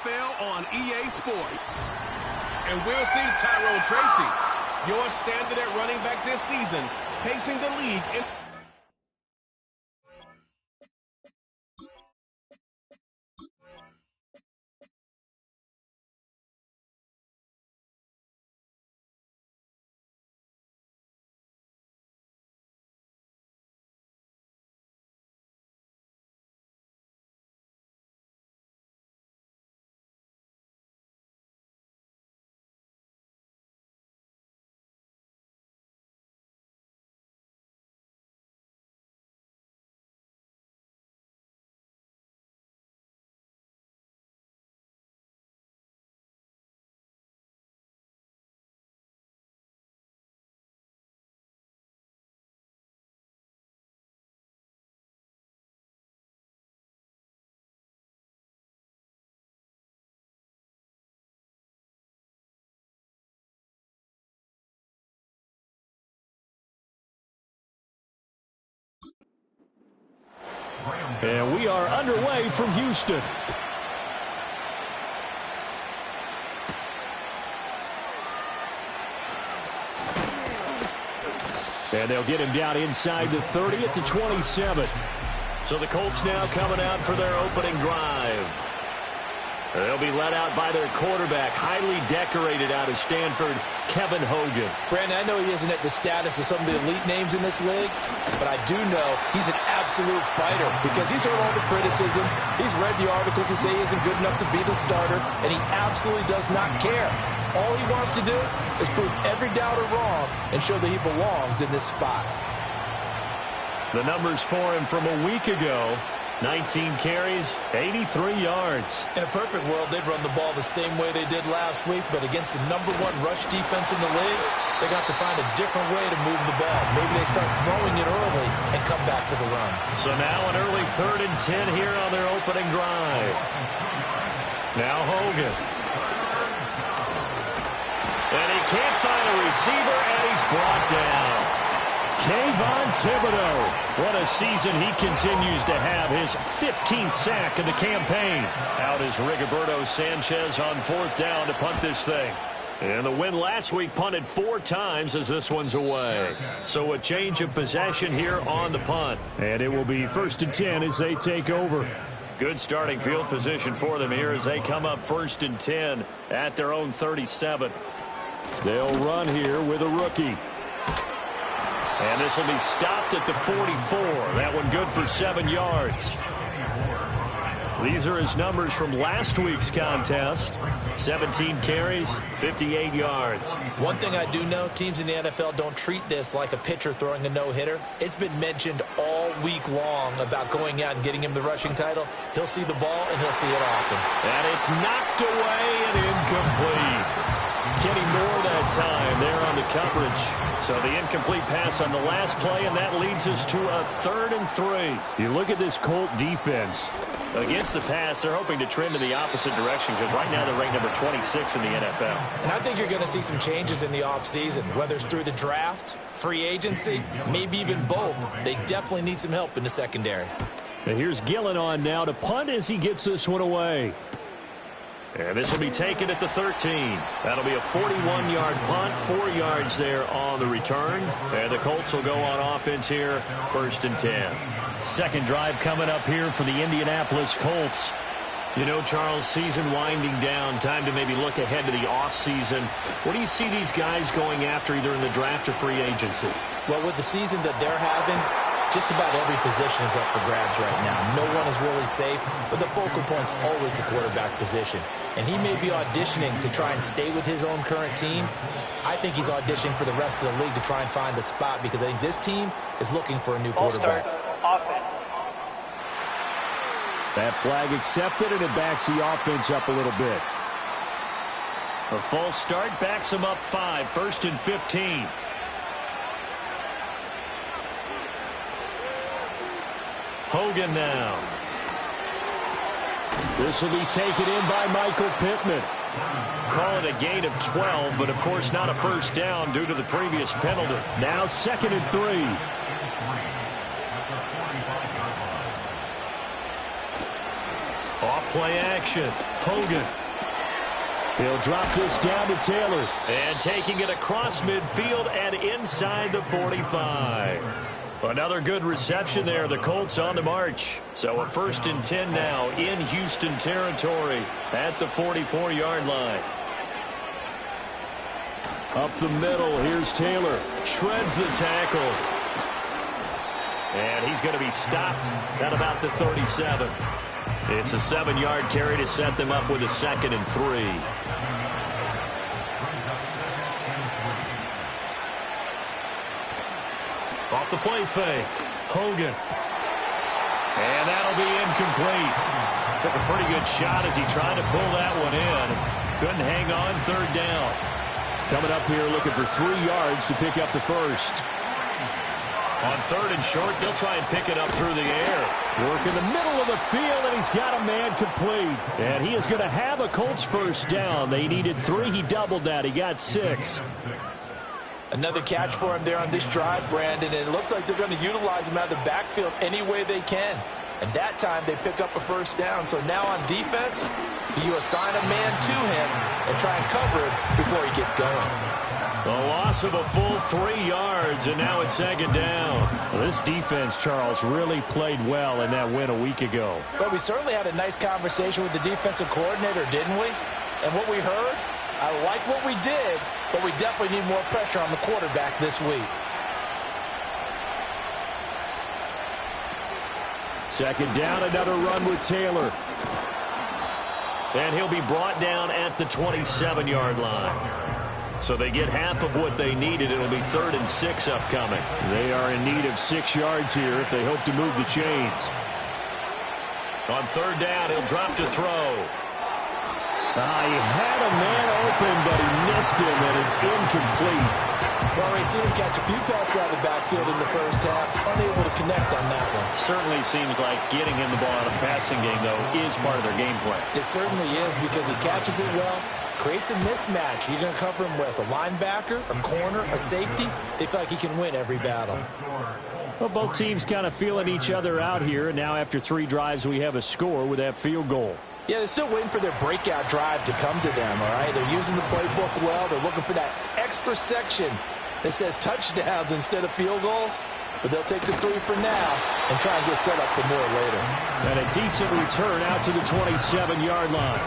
NFL on EA Sports. And we'll see Tyrone Tracy, your standard at running back this season, pacing the league in And we are underway from Houston. And they'll get him down inside the 30 at the 27. So the Colts now coming out for their opening drive. They'll be led out by their quarterback, highly decorated out of Stanford, Kevin Hogan. Brandon, I know he isn't at the status of some of the elite names in this league, but I do know he's an absolute fighter because he's heard all the criticism. He's read the articles that say he isn't good enough to be the starter, and he absolutely does not care. All he wants to do is prove every doubter wrong and show that he belongs in this spot. The numbers for him from a week ago: 19 carries, 83 yards. In a perfect world, they'd run the ball the same way they did last week, but against the #1 rush defense in the league, they're going to have to find a different way to move the ball. Maybe they start throwing it early and come back to the run. So now an early 3rd and 10 here on their opening drive. Now Hogan. And he can't find a receiver, and he's brought down. Kayvon Thibodeau. What a season he continues to have. His 15th sack of the campaign. Out is Rigoberto Sanchez on 4th down to punt this thing. And the win last week punted 4 times as this one's away. So a change of possession here on the punt. And it will be 1st and 10 as they take over. Good starting field position for them here as they come up 1st and 10 at their own 37. They'll run here with a rookie. And this will be stopped at the 44. That one good for 7 yards. These are his numbers from last week's contest. 17 carries, 58 yards. One thing I do know, teams in the NFL don't treat this like a pitcher throwing a no-hitter. It's been mentioned all week long about going out and getting him the rushing title. He'll see the ball, and he'll see it often. And it's knocked away and incomplete. Kenny Moore that time there on the coverage. So the incomplete pass on the last play, and that leads us to a 3rd and 3. You look at this Colt defense. Against the pass, they're hoping to trend in the opposite direction because right now they're ranked number 26 in the NFL. And I think you're going to see some changes in the offseason, whether it's through the draft, free agency, maybe even both. They definitely need some help in the secondary. And here's Gillen on now to punt as he gets this one away. And this will be taken at the 13. That'll be a 41-yard punt, 4 yards there on the return. And the Colts will go on offense here, 1st and 10. Second drive coming up here for the Indianapolis Colts. You know, Charles, season winding down, time to maybe look ahead to the offseason. What do you see these guys going after either in the draft or free agency? Well, with the season that they're having, just about every position is up for grabs right now. No one is really safe, but the focal point's always the quarterback position. And he may be auditioning to try and stay with his own current team. I think he's auditioning for the rest of the league to try and find a spot because I think this team is looking for a new quarterback. Offense. That flag accepted, and it backs the offense up a little bit. A false start backs them up 5, 1st and 15. Hogan now. This will be taken in by Michael Pittman. Call it a gain of 12, but of course not a first down due to the previous penalty. Now 2nd and 3. Off play action. Hogan. He'll drop this down to Taylor. And taking it across midfield and inside the 45. Another good reception there. The Colts on the march. So a 1st and 10 now in Houston territory at the 44-yard line. Up the middle, here's Taylor. Shreds the tackle. And he's going to be stopped at about the 37. It's a 7-yard carry to set them up with a 2nd and 3. Off the play fake. Hogan. And that'll be incomplete. Took a pretty good shot as he tried to pull that one in. Couldn't hang on. 3rd down. Coming up here looking for 3 yards to pick up the first. On 3rd and short, they'll try and pick it up through the air. Work in the middle of the field, and he's got a man complete. And he is going to have a Colts first down. They needed 3. He doubled that. He got 6. Another catch for him there on this drive, Brandon, and it looks like they're going to utilize him out of the backfield any way they can. And that time they pick up a first down. So now on defense, you assign a man to him and try and cover him before he gets going. A loss of a full 3 yards, and now it's 2nd down. Well, this defense, Charles, really played well in that win a week ago. But we certainly had a nice conversation with the defensive coordinator, didn't we? And what we heard, I like what we did, but we definitely need more pressure on the quarterback this week. 2nd down, another run with Taylor. And he'll be brought down at the 27-yard line. So they get half of what they needed. It'll be 3rd and 6 upcoming. They are in need of 6 yards here if they hope to move the chains. On 3rd down, he'll drop to throw. He had a man open, but he missed him, and it's incomplete. Well, we've seen him catch a few passes out of the backfield in the first half, unable to connect on that one. Certainly seems like getting him the ball out of the passing game, though, is part of their game plan. It certainly is because he catches it well, creates a mismatch. You're going to cover him with a linebacker, a corner, a safety. They feel like he can win every battle. Well, both teams kind of feeling each other out here, and now after 3 drives, we have a score with that field goal. Yeah, they're still waiting for their breakout drive to come to them, all right? They're using the playbook well. They're looking for that extra section that says touchdowns instead of field goals. But they'll take the 3 for now and try and get set up for more later. And a decent return out to the 27-yard line.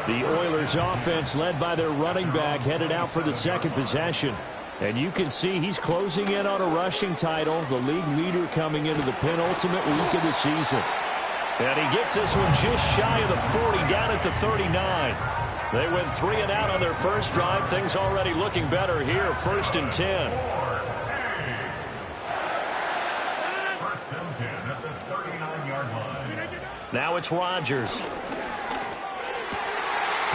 The Oilers offense, led by their running back, headed out for the 2nd possession. And you can see he's closing in on a rushing title, the league leader coming into the penultimate week of the season. And he gets this one just shy of the 40, down at the 39. They went 3 and out on their first drive. Things already looking better here. 1st and 10. Now it's Rodgers.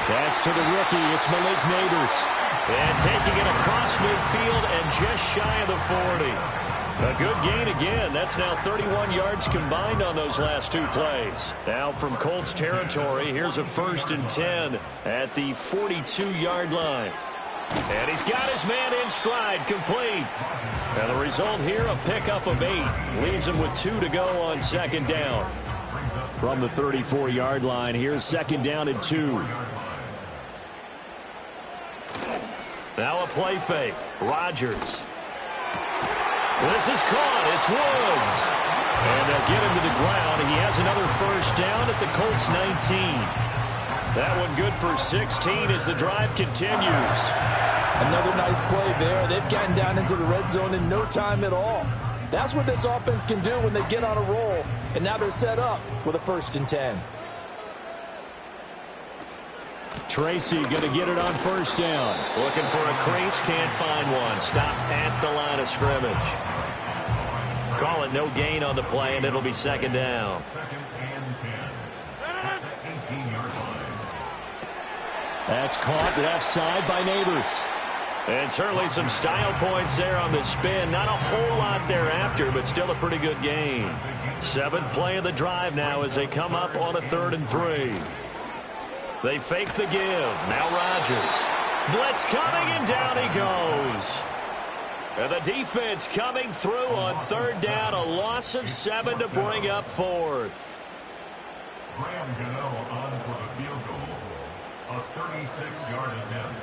That's to the rookie. It's Malik Neighbors. And taking it across midfield and just shy of the 40. A good gain again. That's now 31 yards combined on those last 2 plays. Now from Colts territory, here's a 1st and 10 at the 42-yard line. And he's got his man in stride, complete. And the result here, a pickup of 8. Leaves him with 2 to go on 2nd down. From the 34-yard line, here's 2nd down and 2. Now a play fake. Rodgers. This is caught. It's Woods. And they'll get him to the ground. He has another first down at the Colts 19. That one good for 16 as the drive continues. Another nice play there. They've gotten down into the red zone in no time at all. That's what this offense can do when they get on a roll. And now they're set up with a 1st and 10. Tracy going to get it on 1st down. Looking for a crease, can't find one. Stopped at the line of scrimmage. Call it no gain on the play, and it'll be 2nd down. That's caught left side by Neighbors. And certainly some style points there on the spin. Not a whole lot thereafter, but still a pretty good gain. 7th play of the drive now as they come up on a 3rd and 3. They fake the give. Now Rodgers. Blitz coming, and down he goes. And the defense coming through on 3rd down. A loss of 7 to bring up 4th. On for the field goal, a 36-yard attempt.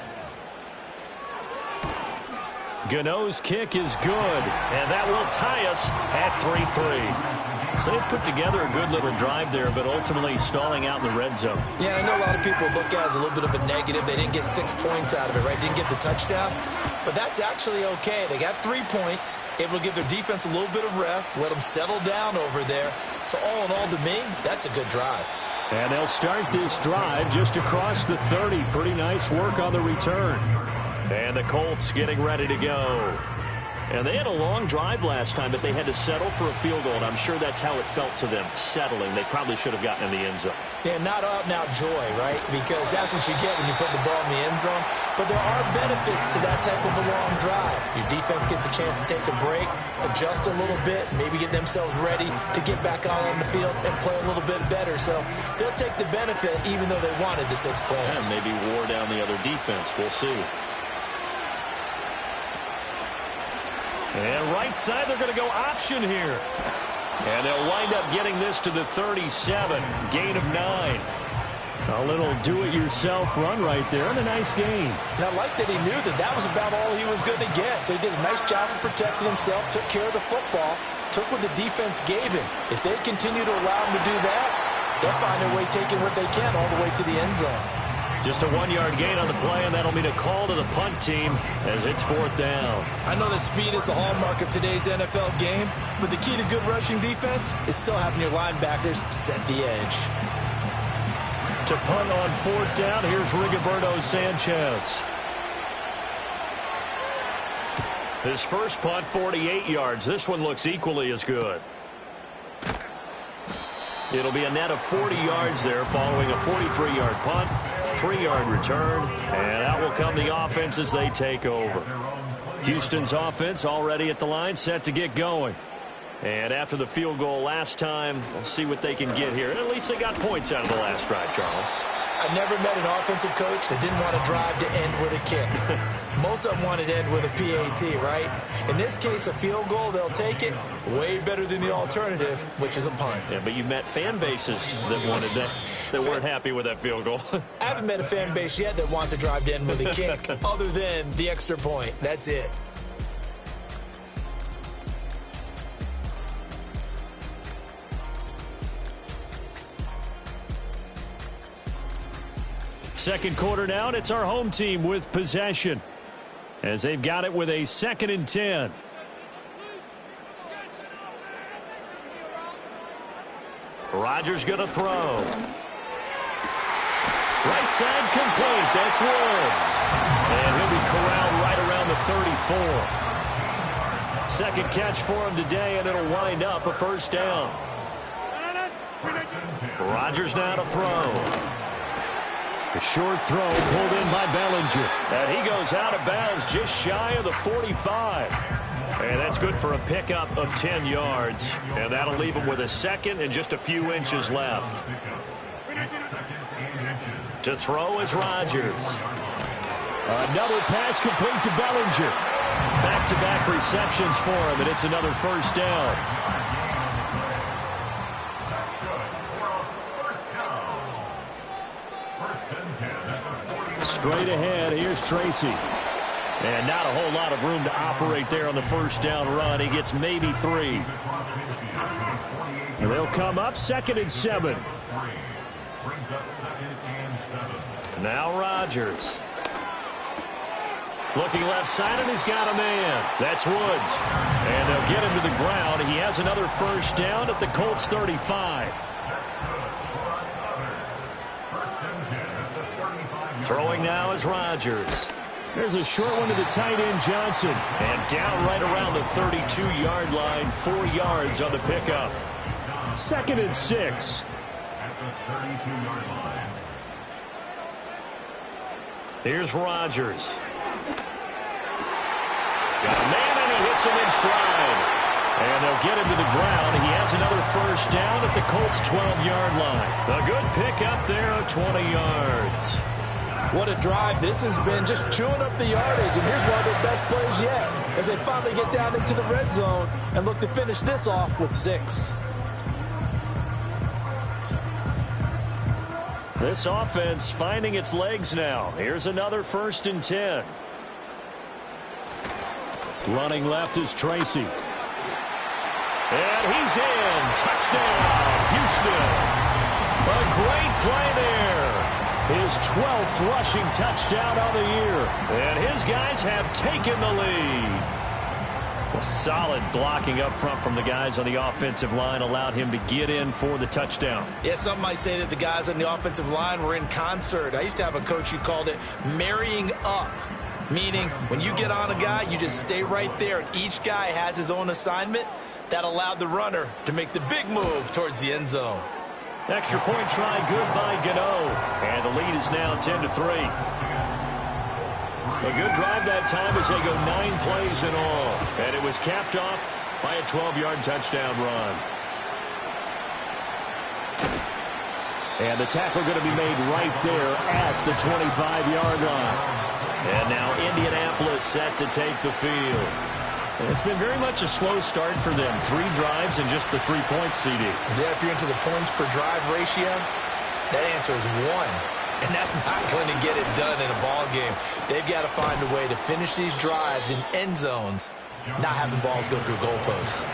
Gano's kick is good, and that will tie us at 3-3. So they put together a good little drive there, but ultimately stalling out in the red zone. Yeah, I know a lot of people look at it as a little bit of a negative. They didn't get 6 points out of it, right? Didn't get the touchdown. But that's actually okay. They got 3 points, able to give their defense a little bit of rest, let them settle down over there. So all in all, to me, that's a good drive. And they'll start this drive just across the 30. Pretty nice work on the return. And the Colts getting ready to go. And they had a long drive last time, but they had to settle for a field goal, and I'm sure that's how it felt to them, settling. They probably should have gotten in the end zone. Yeah, not out-and-out joy, right? Because that's what you get when you put the ball in the end zone. But there are benefits to that type of a long drive. Your defense gets a chance to take a break, adjust a little bit, maybe get themselves ready to get back out on the field and play a little bit better. So they'll take the benefit even though they wanted the 6 points. And maybe wore down the other defense. We'll see. And right side, they're going to go option here. And they'll wind up getting this to the 37. Gain of 9. A little do-it-yourself run right there, and a nice gain. And I like that he knew that that was about all he was going to get. So he did a nice job of protecting himself, took care of the football, took what the defense gave him. If they continue to allow him to do that, they'll find a way taking what they can all the way to the end zone. Just a 1-yard gain on the play, and that'll mean a call to the punt team as it's 4th down. I know that speed is the hallmark of today's NFL game, but the key to good rushing defense is still having your linebackers set the edge. To punt on 4th down, here's Rigoberto Sanchez. His first punt, 48 yards. This one looks equally as good. It'll be a net of 40 yards there following a 43-yard punt, 3-yard return, and out will come the offense as they take over. Houston's offense already at the line, set to get going. And after the field goal last time, we'll see what they can get here. And at least they got points out of the last drive, Charles. I never met an offensive coach that didn't want to drive to end with a kick. Most of them wanted to end with a PAT, right? In this case, a field goal, they'll take it. Way better than the alternative, which is a punt. Yeah, but you've met fan bases that wanted that, that weren't happy with that field goal. I haven't met a fan base yet that wants to drive to end with a kick, other than the extra point. That's it. Second quarter now, and it's our home team with possession as they've got it with a 2nd and 10. Rodgers going to throw. Right side complete. That's Woods. And he'll be corralled right around the 34. Second catch for him today, and it'll wind up a 1st down. Rodgers now to throw. A short throw pulled in by Bellinger. And he goes out of bounds just shy of the 45. And that's good for a pickup of 10 yards. And that'll leave him with a 2nd and just a few inches left. To throw is Rodgers. Another pass complete to Bellinger. Back-to-back receptions for him, and it's another 1st down. Straight ahead, here's Tracy. And not a whole lot of room to operate there on the 1st down run. He gets maybe 3. And they'll come up 2nd and 7. Now Rodgers. Looking left side, and he's got a man. That's Woods. And they'll get him to the ground. He has another 1st down at the Colts 35. Throwing now is Rodgers. There's a short one to the tight end, Johnson. And down right around the 32-yard line, 4 yards on the pickup. 2nd and 6. Here's Rodgers. Got a man, and he hits him in stride. And they'll get him to the ground. He has another 1st down at the Colts' 12-yard line. A good pickup there of 20 yards. What a drive this has been, just chewing up the yardage. And here's one of their best plays yet as they finally get down into the red zone and look to finish this off with 6. This offense finding its legs now. Here's another 1st and 10. Running left is Tracy. And he's in. Touchdown, Houston. A great play there. His 12th rushing touchdown of the year. And his guys have taken the lead. Well, solid blocking up front from the guys on the offensive line allowed him to get in for the touchdown. Yeah, some might say that the guys on the offensive line were in concert. I used to have a coach who called it marrying up, meaning when you get on a guy, you just stay right there, and each guy has his own assignment. That allowed the runner to make the big move towards the end zone. Extra point try, good by Gano. And the lead is now 10-3. A good drive that time as they go 9 plays in all. And it was capped off by a 12-yard touchdown run. And the tackle going to be made right there at the 25-yard line. And now Indianapolis set to take the field. It's been very much a slow start for them. 3 drives and just the 3 points, CD. Yeah, if you're into the points per drive ratio, that answer is 1. And that's not going to get it done in a ball game. They've got to find a way to finish these drives in end zones, not having balls go through goalposts.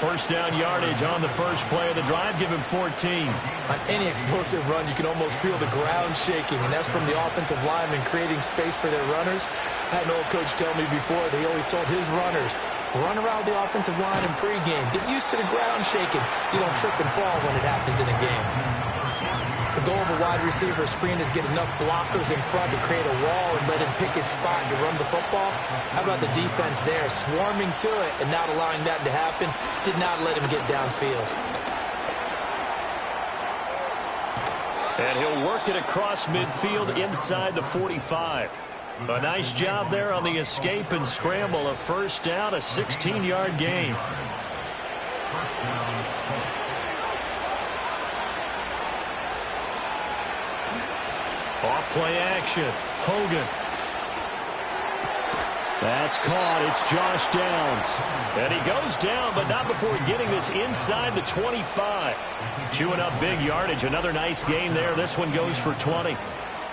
First down yardage on the first play of the drive. Give him 14. On any explosive run, you can almost feel the ground shaking, and that's from the offensive linemen creating space for their runners. I had an old coach tell me before, he always told his runners, run around the offensive line in pregame. Get used to the ground shaking so you don't trip and fall when it happens in a game. The goal of a wide receiver screen is get enough blockers in front to create a wall and let him pick his spot to run the football. How about the defense there, swarming to it and not allowing that to happen? Did not let him get downfield. And he'll work it across midfield inside the 45. A nice job there on the escape and scramble. A first down, a 16-yard gain. Off play action. Hogan. That's caught. It's Josh Downs. And he goes down, but not before getting this inside the 25. Chewing up big yardage. Another nice gain there. This one goes for 20.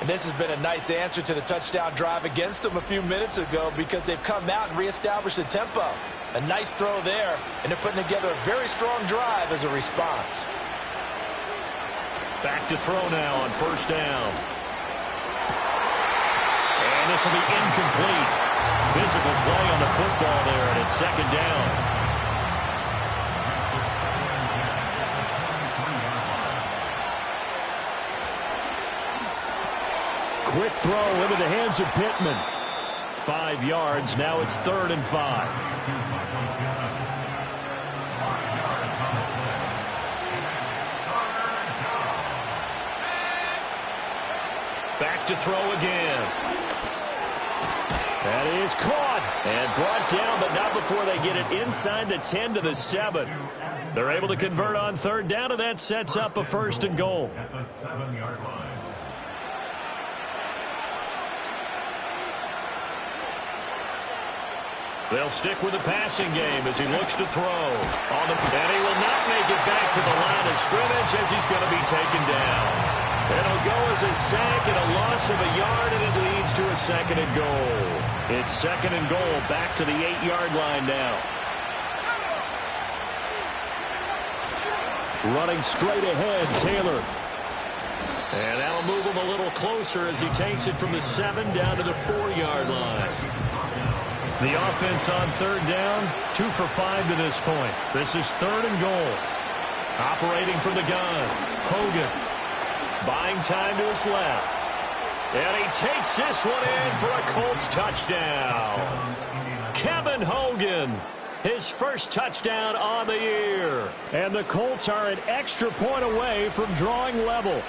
And this has been a nice answer to the touchdown drive against them a few minutes ago because they've come out and reestablished the tempo. A nice throw there, and they're putting together a very strong drive as a response. Back to throw now on first down. And this will be incomplete. Physical play on the football there, and it's second down. Quick throw into the hands of Pittman. 5 yards. Now it's 3rd and 5. Back to throw again. That is caught and brought down, but not before they get it inside the 10 to the 7. They're able to convert on 3rd down, and that sets up a 1st and goal. At the 7-yard line. They'll stick with the passing game as he looks to throw. And he will not make it back to the line of scrimmage as he's going to be taken down. It'll go as a sack and a loss of a yard, and it leads to a 2nd and goal. It's 2nd and goal, back to the 8-yard line now. Running straight ahead, Taylor. And that'll move him a little closer as he takes it from the 7 down to the 4-yard line. The offense on 3rd down, 2 for 5 to this point. This is 3rd and goal. Operating from the gun, Hogan. Buying time to his left. And he takes this one in for a Colts touchdown. Kevin Hogan, his first touchdown on the year. And the Colts are an extra point away from drawing level.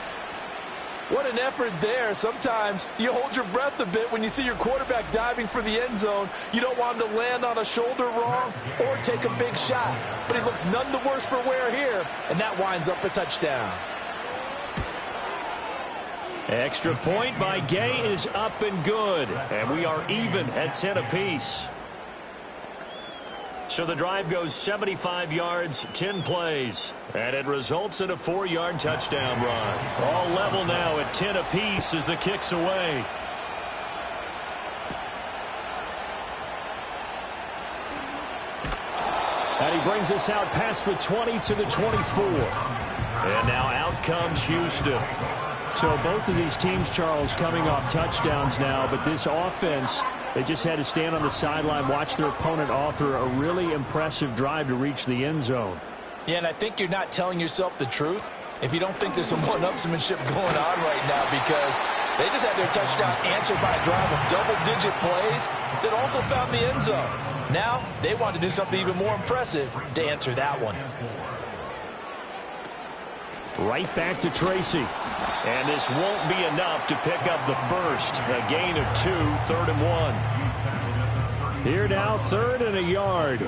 What an effort there. Sometimes you hold your breath a bit when you see your quarterback diving for the end zone. You don't want him to land on a shoulder wrong or take a big shot. But he looks none the worse for wear here, and that winds up a touchdown. Extra point by Gay is up and good. And we are even at 10 apiece. So the drive goes 75 yards, 10 plays. And it results in a 4-yard touchdown run. All level now at 10 apiece as the kick's away. And he brings us out past the 20 to the 24. And now out comes Houston. So both of these teams, Charles, coming off touchdowns now, but this offense, they just had to stand on the sideline, watch their opponent author a really impressive drive to reach the end zone. Yeah, and I think you're not telling yourself the truth if you don't think there's some one-upsmanship going on right now, because they just had their touchdown answered by a drive of double-digit plays that also found the end zone. Now, they want to do something even more impressive to answer that one. Right back to Tracy. And this won't be enough to pick up the first. A gain of 2, 3rd and 1. Here now, 3rd and a yard.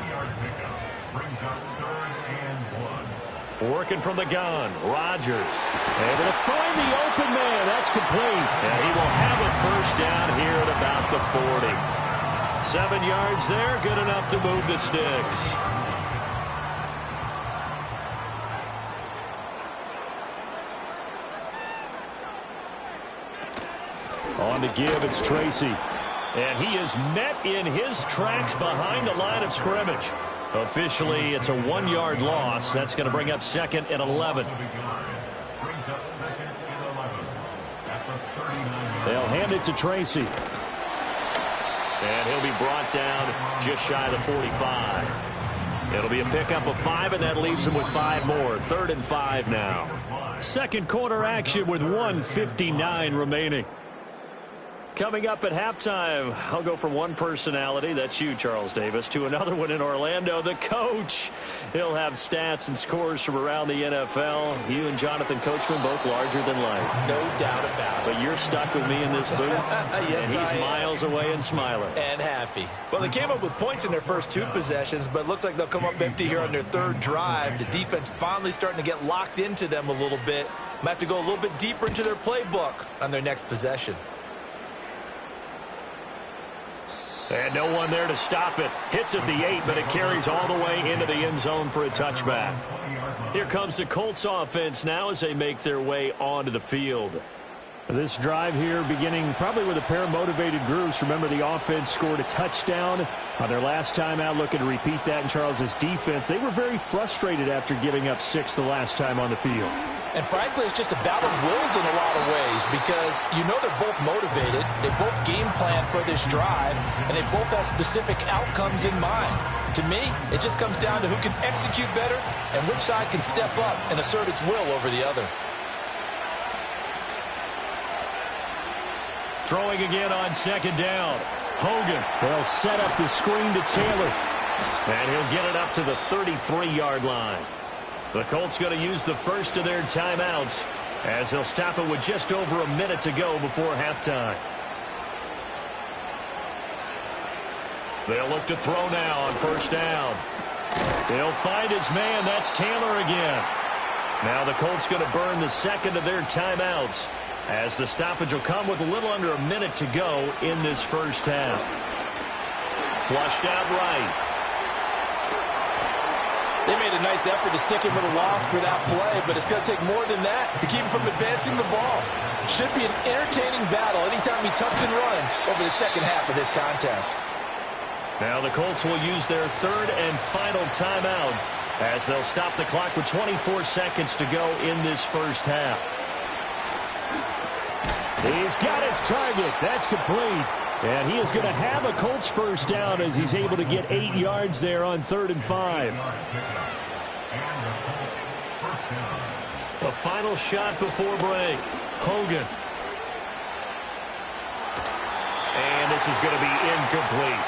Working from the gun, Rodgers. Able to find the open man. That's complete. And he will have a first down here at about the 40. 7 yards there, good enough to move the sticks. On to give, it's Tracy. And he is met in his tracks behind the line of scrimmage. Officially, it's a 1-yard loss. That's going to bring up 2nd and 11. They'll hand it to Tracy. And he'll be brought down just shy of the 45. It'll be a pickup of 5, and that leaves him with 5 more. 3rd and 5 now. Second quarter action with 1:59 remaining. Coming up at halftime, I'll go from one personality, that's you, Charles Davis, to another one in Orlando, the coach. He'll have stats and scores from around the NFL. You and Jonathan Coachman, both larger than life. No doubt about it. But you're stuck with me in this booth, yes, and he's miles away and smiling. And happy. Well, they came up with points in their first 2 possessions, but it looks like they'll come up empty here on their 3rd drive. The defense finally starting to get locked into them a little bit. Might have to go a little bit deeper into their playbook on their next possession. And no one there to stop it. Hits at the 8, but it carries all the way into the end zone for a touchback. Here comes the Colts offense now as they make their way onto the field. This drive here beginning probably with a pair of motivated groups. Remember, the offense scored a touchdown on their last time out, looking to repeat that in Charles's defense. They were very frustrated after giving up 6 the last time on the field. And frankly, it's just a battle of wills in a lot of ways, because you know they're both motivated, they both game plan for this drive, and they both have specific outcomes in mind. To me, it just comes down to who can execute better and which side can step up and assert its will over the other. Throwing again on 2nd down. Hogan. They'll set up the screen to Taylor. And he'll get it up to the 33-yard line. The Colts going to use the first of their timeouts as they'll stop it with just over a minute to go before halftime. They'll look to throw now on 1st down. He'll find his man. That's Taylor again. Now the Colts going to burn the 2nd of their timeouts as the stoppage will come with a little under a minute to go in this first half. Flushed out right. They made a nice effort to stick him with a loss for that play, but it's going to take more than that to keep him from advancing the ball. Should be an entertaining battle anytime he tucks and runs over the second half of this contest. Now the Colts will use their 3rd and final timeout as they'll stop the clock with 24 seconds to go in this first half. He's got his target. That's complete. And he is going to have a Colts first down as he's able to get 8 yards there on 3rd and 5. A final shot before break. Hogan. And this is going to be incomplete.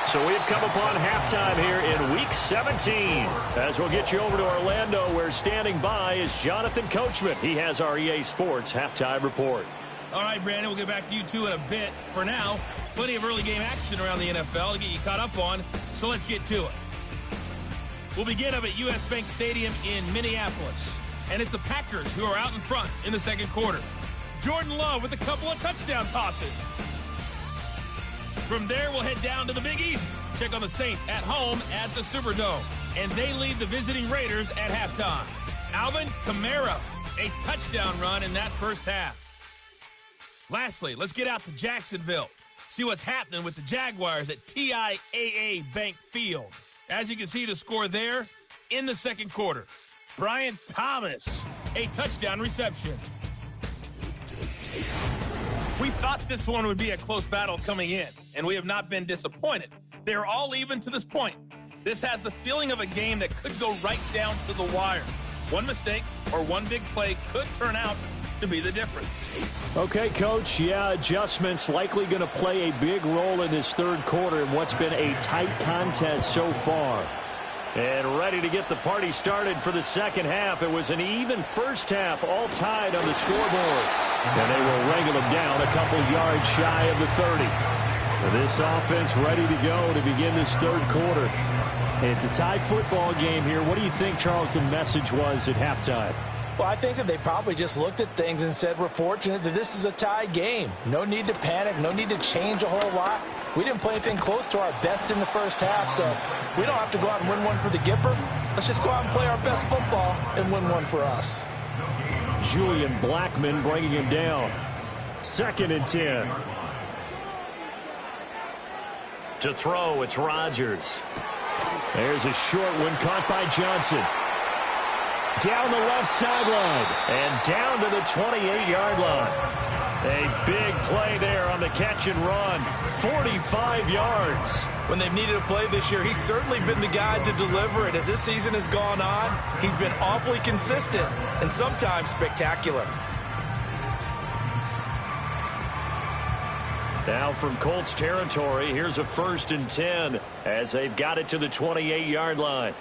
So we've come upon halftime here in Week 17. As we'll get you over to Orlando, where standing by is Jonathan Coachman. He has our EA Sports Halftime Report. All right, Brandon, we'll get back to you two in a bit. For now, plenty of early game action around the NFL to get you caught up on, so let's get to it. We'll begin up at U.S. Bank Stadium in Minneapolis, and it's the Packers who are out in front in the second quarter. Jordan Love with a couple of touchdown tosses. From there, we'll head down to the Big East. Check on the Saints at home at the Superdome. And they lead the visiting Raiders at halftime. Alvin Kamara, a touchdown run in that first half. Lastly, let's get out to Jacksonville. See what's happening with the Jaguars at TIAA Bank Field. As you can see the score there in the second quarter. Brian Thomas, a touchdown reception. We thought this one would be a close battle coming in, and we have not been disappointed. They're all even to this point. This has the feeling of a game that could go right down to the wire. One mistake or one big play could turn out to be the difference. Okay, Coach. Yeah, adjustments likely going to play a big role in this third quarter in what's been a tight contest so far. And ready to get the party started for the second half. It was an even first half, all tied on the scoreboard. And they will wrangle them down a couple yards shy of the 30. This offense ready to go to begin this third quarter. It's a tie football game here. What do you think, Charles, the message was at halftime? Well, I think that they probably just looked at things and said, we're fortunate that this is a tie game. No need to panic. No need to change a whole lot. We didn't play anything close to our best in the first half, so we don't have to go out and win one for the Gipper. Let's just go out and play our best football and win one for us. Julian Blackman bringing him down. 2nd and 10. To throw, it's Rodgers. There's a short one caught by Johnson. Down the left sideline. And down to the 28-yard line. A big play there on the catch and run. 45 yards. When they've needed a play this year, he's certainly been the guy to deliver it. As this season has gone on, he's been awfully consistent and sometimes spectacular. Now from Colts territory, here's a 1st and 10 as they've got it to the 28-yard line.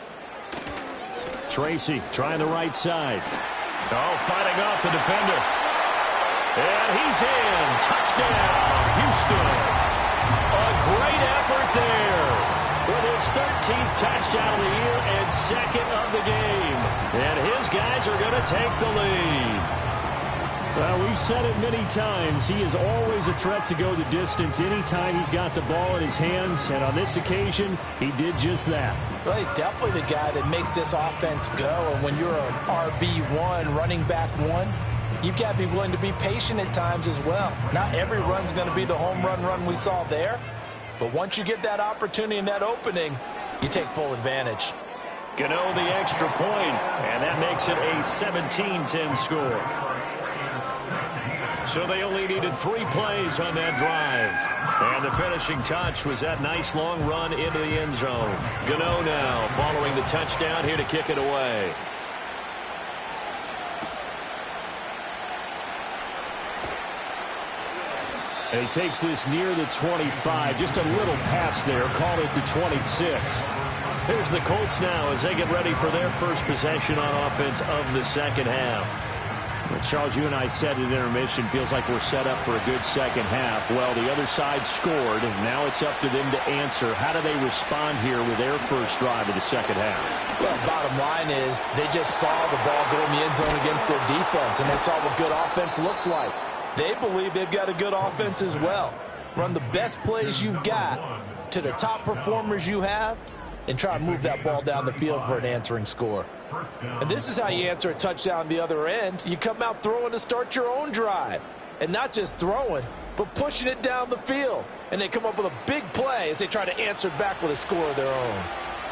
Tracy trying the right side. Oh, fighting off the defender. And he's in. Touchdown, Houston. A great effort there with his 13th touchdown of the year and 2nd of the game. And his guys are going to take the lead. Well, we've said it many times. He is always a threat to go the distance anytime he's got the ball in his hands. And on this occasion, he did just that. Well, he's definitely the guy that makes this offense go. And when you're an RB1, running back one, you've got to be willing to be patient at times as well. Not every run's going to be the home run we saw there. But once you get that opportunity and that opening, you take full advantage. Gano the extra point, and that makes it a 17-10 score. So they only needed 3 plays on that drive. And the finishing touch was that nice long run into the end zone. Gano now following the touchdown here to kick it away. And he takes this near the 25. Just a little pass there. Call it the 26. Here's the Colts now as they get ready for their first possession on offense of the second half. Well, Charles, you and I said at intermission, feels like we're set up for a good second half. Well, the other side scored, and now it's up to them to answer. How do they respond here with their first drive of the second half? Well, bottom line is they just saw the ball go in the end zone against their defense, and they saw what good offense looks like. They believe they've got a good offense as well. Run the best plays you've got to the top performers you have, and try to move that ball down the field for an answering score. And this is how you answer a touchdown the other end. You come out throwing to start your own drive. And not just throwing, but pushing it down the field. And they come up with a big play as they try to answer back with a score of their own.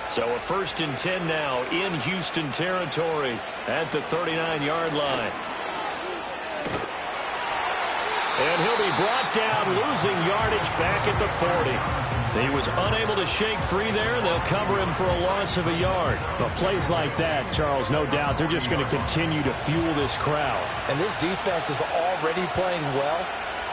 So a 1st and 10 now in Houston territory at the 39-yard line. And he'll be brought down, losing yardage back at the 40. He was unable to shake free there, and they'll cover him for a loss of a yard. But plays like that, Charles, no doubt, they're just going to continue to fuel this crowd. And this defense is already playing well,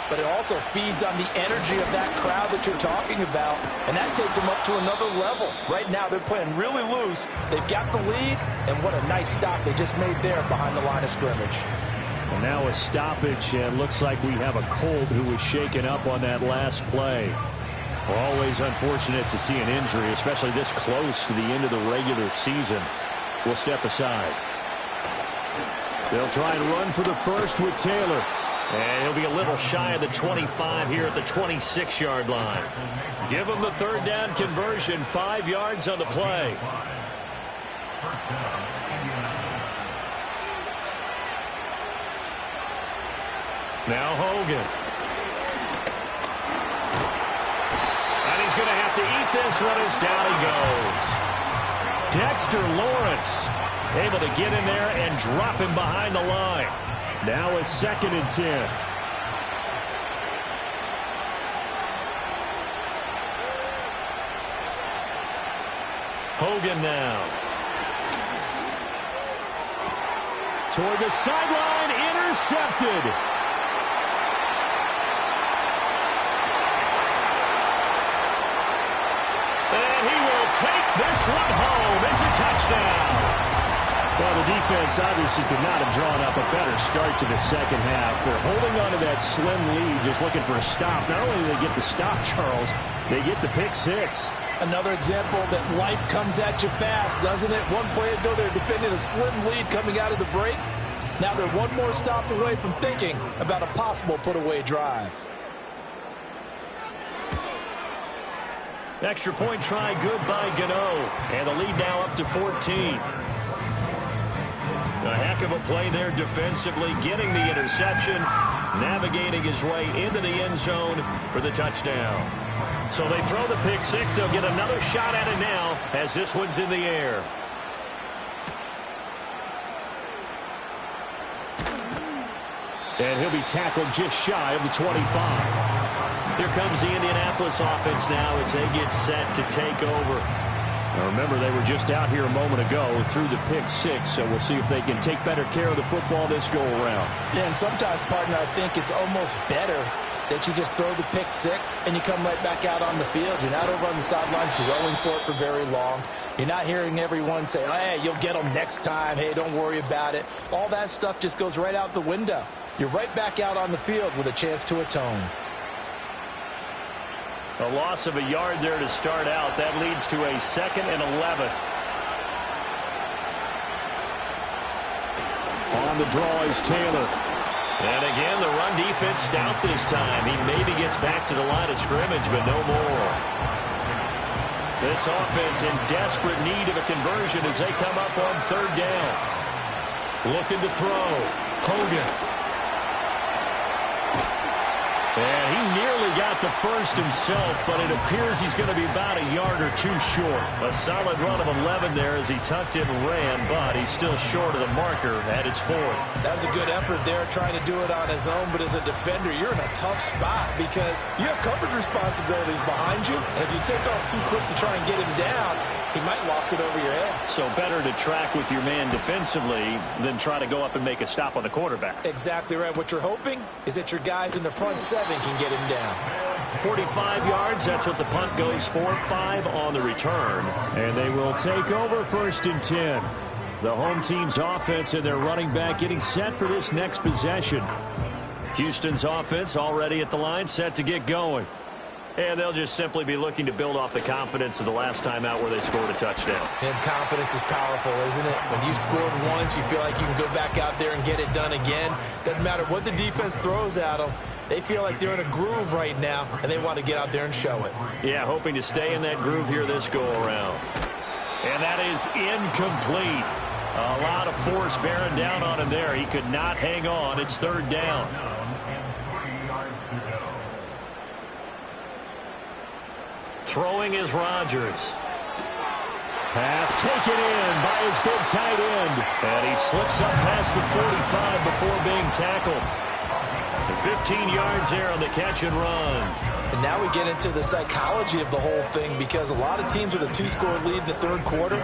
but it also feeds on the energy of that crowd that you're talking about, and that takes them up to another level. Right now, they're playing really loose. They've got the lead, and what a nice stop they just made there behind the line of scrimmage. And now a stoppage, and looks like we have a Colt who was shaken up on that last play. Always unfortunate to see an injury, especially this close to the end of the regular season. We'll step aside. They'll try and run for the first with Taylor. And he'll be a little shy of the 25 here at the 26-yard line. Give him the third down conversion, 5 yards on the play. Now Hogan. And he's going to have to eat this one as down he goes. Dexter Lawrence able to get in there and drop him behind the line. Now a 2nd and 10. Hogan now. Toward the sideline, intercepted. And he will take this one home. It's a touchdown. Well, the defense obviously could not have drawn up a better start to the second half. They're holding on to that slim lead, just looking for a stop. Not only do they get the stop, Charles, they get the pick six. Another example that life comes at you fast, doesn't it? One play ago, they're defending a slim lead coming out of the break. Now they're one more stop away from thinking about a possible put-away drive. Extra point try good by Gano. And the lead now up to 14. A heck of a play there defensively, getting the interception, navigating his way into the end zone for the touchdown. So they throw the pick six. They'll get another shot at it now as this one's in the air. And he'll be tackled just shy of the 25. Here comes the Indianapolis offense now as they get set to take over. Now remember, they were just out here a moment ago through the pick six, so we'll see if they can take better care of the football this go-around. Yeah, and sometimes, partner, I think it's almost better that you just throw the pick six and you come right back out on the field. You're not over on the sidelines dwelling for it for very long. You're not hearing everyone say, oh, hey, you'll get them next time. Hey, don't worry about it. All that stuff just goes right out the window. You're right back out on the field with a chance to atone. A loss of a yard there to start out. That leads to a 2nd and 11. On the draw is Taylor. And again, the run defense stout this time. He maybe gets back to the line of scrimmage, but no more. This offense in desperate need of a conversion as they come up on 3rd down. Looking to throw. Hogan. And he nearly got the first himself, but it appears he's going to be about a yard or two short. A solid run of 11 there as he tucked in and ran, but he's still short of the marker at its 4th. That was a good effort there, trying to do it on his own, but as a defender, you're in a tough spot because you have coverage responsibilities behind you, and if you take off too quick to try and get him down, he might loft it over your head. So better to track with your man defensively than try to go up and make a stop on the quarterback. Exactly right. What you're hoping is that your guys in the front 7 can get him down. 45 yards, that's what the punt goes for. 5 on the return. And they will take over 1st and 10. The home team's offense and their running back getting set for this next possession. Houston's offense already at the line, set to get going. And they'll just simply be looking to build off the confidence of the last time out where they scored a touchdown. And confidence is powerful, isn't it? When you've scored once, you feel like you can go back out there and get it done again. Doesn't matter what the defense throws at them. They feel like they're in a groove right now, and they want to get out there and show it. Yeah, hoping to stay in that groove here this go-around. And that is incomplete. A lot of force bearing down on him there. He could not hang on. It's 3rd down. Throwing is Rodgers. Pass taken in by his big tight end. And he slips up past the 45 before being tackled. 15 yards there on the catch and run. And now we get into the psychology of the whole thing because a lot of teams with a 2-score lead in the 3rd quarter,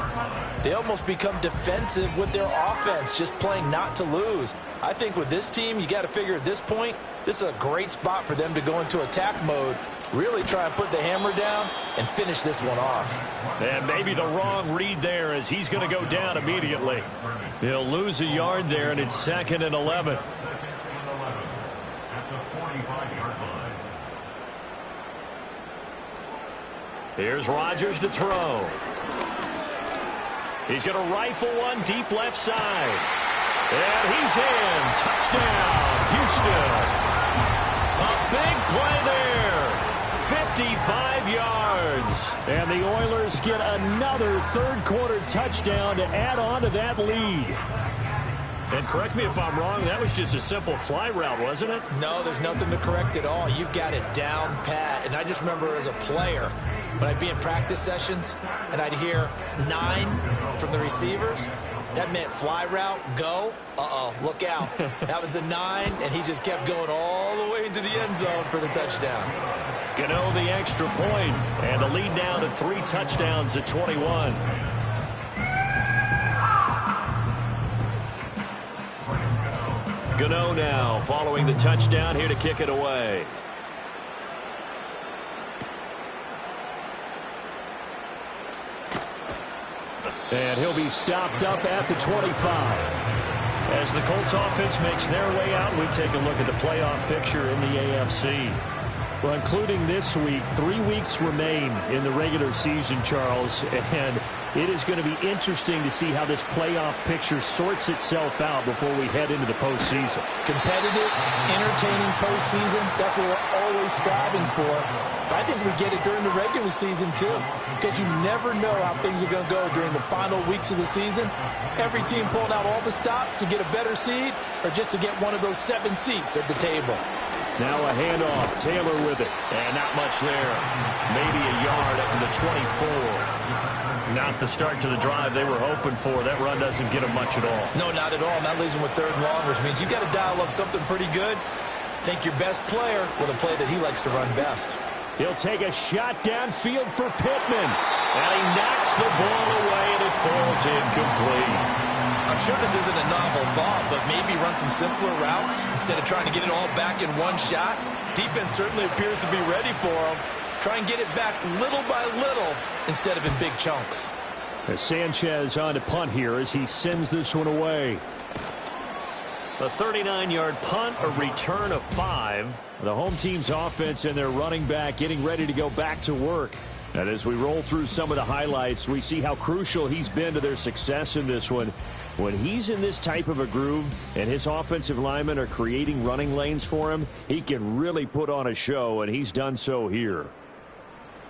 they almost become defensive with their offense, just playing not to lose. I think with this team, you got to figure at this point, this is a great spot for them to go into attack mode, really try and put the hammer down and finish this one off. And maybe the wrong read there as he's going to go down immediately. He'll lose a yard there, and it's 2nd and 11. Here's Rodgers to throw. He's going to rifle one deep left side. And he's in. Touchdown, Houston. A big play there. 55 yards. And the Oilers get another third-quarter touchdown to add on to that lead. And correct me if I'm wrong, that was just a simple fly route, wasn't it? No, there's nothing to correct at all. You've got it down pat. And I just remember as a player, when I'd be in practice sessions and I'd hear 9 from the receivers, that meant fly route, go. Uh-oh, look out. That was the 9, and he just kept going all the way into the end zone for the touchdown. Gano the extra point, and the lead down to 3 touchdowns at 21. Gano now following the touchdown here to kick it away. And he'll be stopped up at the 25. As the Colts offense makes their way out, we take a look at the playoff picture in the AFC. Well, including this week, 3 weeks remain in the regular season, Charles, and it is going to be interesting to see how this playoff picture sorts itself out before we head into the postseason. Competitive, entertaining postseason, that's what we're always striving for. I think we get it during the regular season, too, because you never know how things are going to go during the final weeks of the season. Every team pulling out all the stops to get a better seed or just to get one of those 7 seats at the table. Now a handoff, Taylor with it. And not much there. Maybe a yard up to the 24. Not the start to the drive they were hoping for. That run doesn't get them much at all. No, not at all. And that leaves them with 3rd and long, which means you've got to dial up something pretty good. Think your best player with a play that he likes to run best. He'll take a shot downfield for Pittman. And he knocks the ball away, and it falls incomplete. I'm sure this isn't a novel thought, but maybe run some simpler routes instead of trying to get it all back in one shot. Defense certainly appears to be ready for him. Try and get it back little by little instead of in big chunks. As Sanchez on to punt here as he sends this one away. A 39-yard punt, a return of 5. The home team's offense and their running back getting ready to go back to work. And as we roll through some of the highlights, we see how crucial he's been to their success in this one. When he's in this type of a groove and his offensive linemen are creating running lanes for him, he can really put on a show, and he's done so here.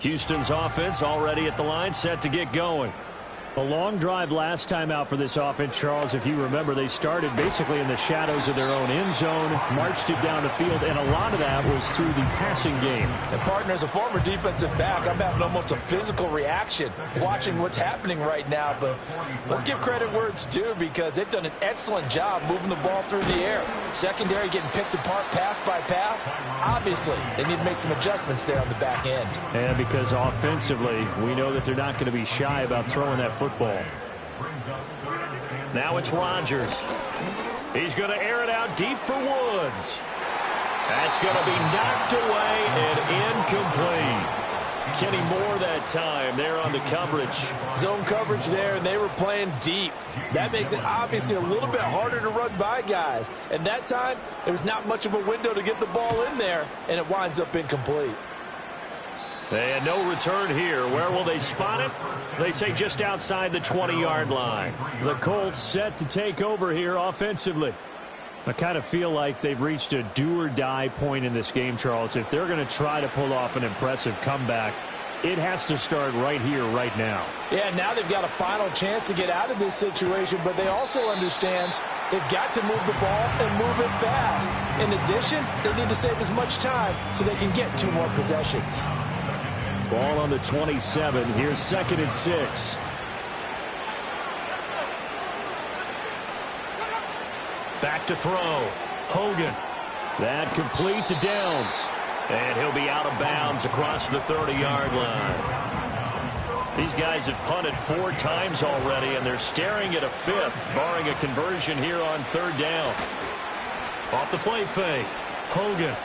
Houston's offense already at the line, set to get going. A long drive last time out for this offense, Charles. If you remember, they started basically in the shadows of their own end zone, marched it down the field, and a lot of that was through the passing game. And, partner, as a former defensive back, I'm having almost a physical reaction watching what's happening right now. But let's give credit where it's due, because they've done an excellent job moving the ball through the air. Secondary getting picked apart pass by pass. Obviously, they need to make some adjustments there on the back end. And because offensively, we know that they're not going to be shy about throwing that football. Now it's Rodgers. He's going to air it out deep for Woods. That's going to be knocked away and incomplete. Kenny Moore that time there on the coverage. Zone coverage there, and they were playing deep. That makes it obviously a little bit harder to run by guys. And that time, there was not much of a window to get the ball in there, and it winds up incomplete. And no return here. Where will they spot it? They say just outside the 20-yard line. The Colts set to take over here offensively. I kind of feel like they've reached a do-or-die point in this game, Charles. If they're going to try to pull off an impressive comeback, it has to start right here, right now. Yeah, now they've got a final chance to get out of this situation, but they also understand they've got to move the ball and move it fast. In addition, they need to save as much time so they can get 2 more possessions. Ball on the 27. Here's 2nd and 6. Back to throw. Hogan. That complete to Downs. And he'll be out of bounds across the 30-yard line. These guys have punted 4 times already, and they're staring at a 5th, barring a conversion here on 3rd down. Off the play fake. Hogan.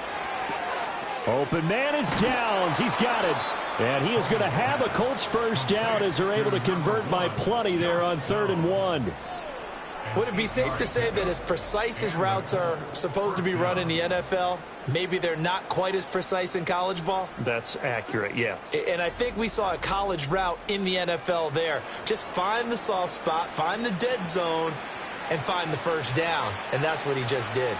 Open man is Downs. He's got it. And he is going to have a Colts first down as they're able to convert by plenty there on 3rd and 1. Would it be safe to say that as precise as routes are supposed to be run in the NFL, maybe they're not quite as precise in college ball? That's accurate, yeah. And I think we saw a college route in the NFL there. Just find the soft spot, find the dead zone, and find the first down, and that's what he just did.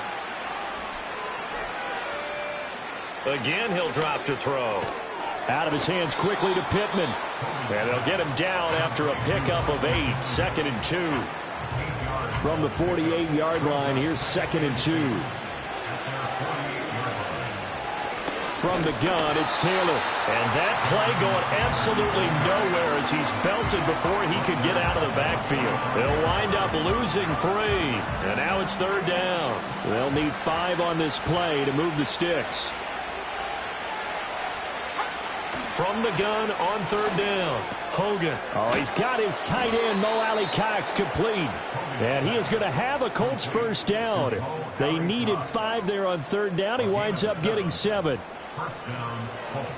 Again, he'll drop to throw. Out of his hands quickly to Pittman. And they'll get him down after a pickup of 8, 2nd and 2. From the 48-yard line, here's 2nd and 2. From the gun, it's Taylor. And that play going absolutely nowhere as he's belted before he could get out of the backfield. They'll wind up losing 3. And now it's 3rd down. They'll need 5 on this play to move the sticks. From the gun on 3rd down, Hogan. Oh, he's got his tight end, Mo Alley-Cox, complete. And he is going to have a Colts first down. They needed 5 there on 3rd down. He winds up getting 7. First down, Colts.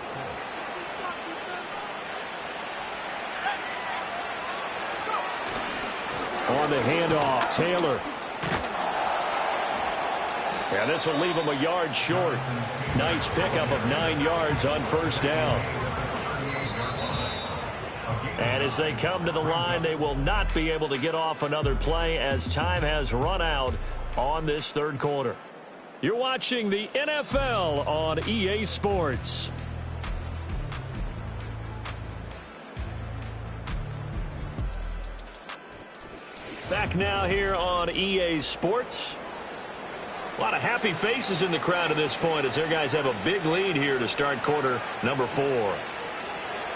On the handoff, Taylor. And this will leave him a yard short. Nice pickup of 9 yards on 1st down. And as they come to the line, they will not be able to get off another play as time has run out on this 3rd quarter. You're watching the NFL on EA Sports. Back now here on EA Sports. A lot of happy faces in the crowd at this point as their guys have a big lead here to start quarter number 4.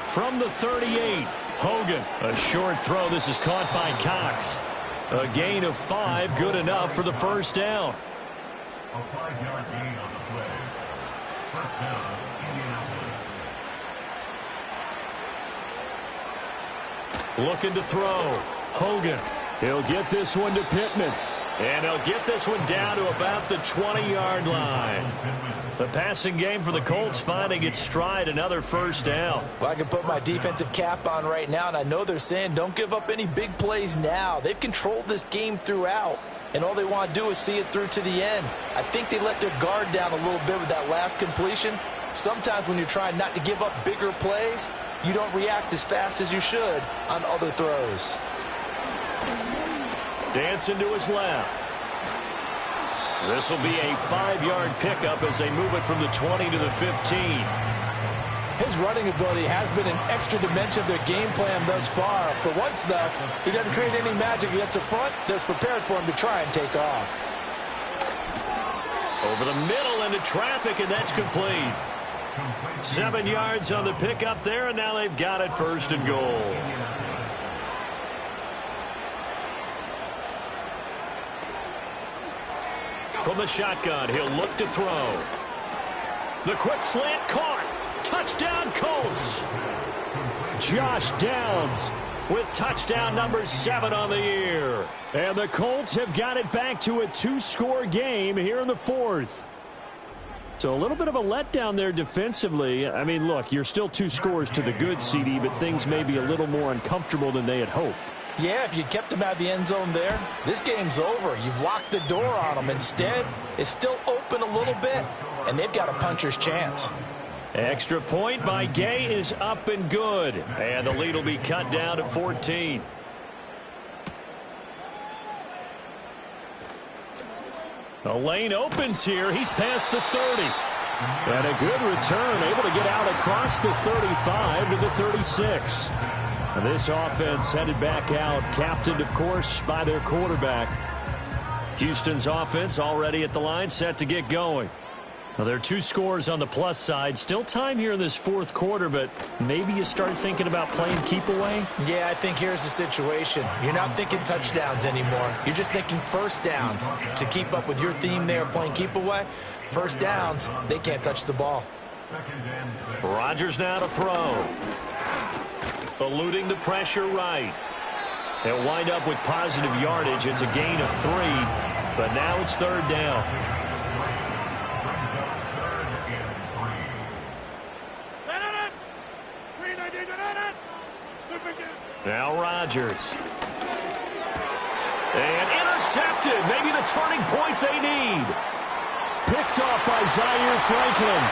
From the 38, Hogan. A short throw. This is caught by Cox. A gain of 5, good enough for the first down. A 5-yard gain on the play. First down, Indianapolis. Looking to throw. Hogan. He'll get this one to Pittman. And he'll get this one down to about the 20-yard line. The passing game for the Colts finding its stride, another first down. Well, I can put my defensive cap on right now, and I know they're saying don't give up any big plays now. They've controlled this game throughout, and all they want to do is see it through to the end. I think they let their guard down a little bit with that last completion. Sometimes when you're trying not to give up bigger plays, you don't react as fast as you should on other throws. Dancing to his left. This will be a 5-yard pickup as they move it from the 20 to the 15. His running ability has been an extra dimension of their game plan thus far. For once, though, he doesn't create any magic against the front. They're prepared for him to try and take off. Over the middle into traffic, and that's complete. 7 yards on the pickup there, and now they've got it 1st and goal. From the shotgun, he'll look to throw. The quick slant caught. Touchdown, Colts. Josh Downs with touchdown number 7 on the year. And the Colts have got it back to a 2-score game here in the 4th. So a little bit of a letdown there defensively. I mean, look, you're still 2 scores to the good, CD, but things may be a little more uncomfortable than they had hoped. Yeah, if you kept him out of the end zone there, this game's over. You've locked the door on him. Instead, it's still open a little bit, and they've got a puncher's chance. Extra point by Gay is up and good. And the lead will be cut down to 14. The lane opens here. He's past the 30. And a good return, able to get out across the 35 to the 36. And this offense headed back out, captained, of course, by their quarterback. Houston's offense already at the line, set to get going. Well, there are 2 scores on the plus side. Still time here in this 4th quarter, but maybe you start thinking about playing keep away? Yeah, I think here's the situation. You're not thinking touchdowns anymore. You're just thinking first downs. To keep up with your theme there, playing keep away, first downs, they can't touch the ball. Rodgers now to throw. Eluding the pressure right. They'll wind up with positive yardage. It's a gain of 3, but now it's 3rd down. Now Rodgers. And intercepted. Maybe the turning point they need. Picked off by Zaire Franklin.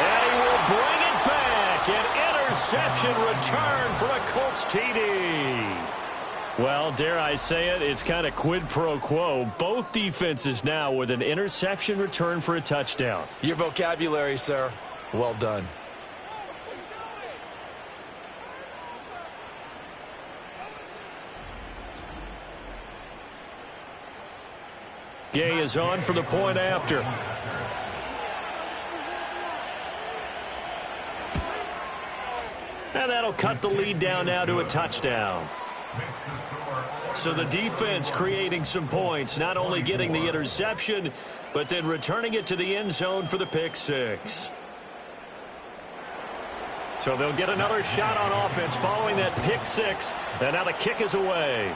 And he will bring it back. An interception return for a Colts TD. Well, dare I say it, it's kind of quid pro quo. Both defenses now with an interception return for a touchdown. Your vocabulary, sir. Well done. Gay is on for the point after. And that'll cut the lead down now to a touchdown. So the defense creating some points, not only getting the interception, but then returning it to the end zone for the pick six. So they'll get another shot on offense following that pick six, and now the kick is away.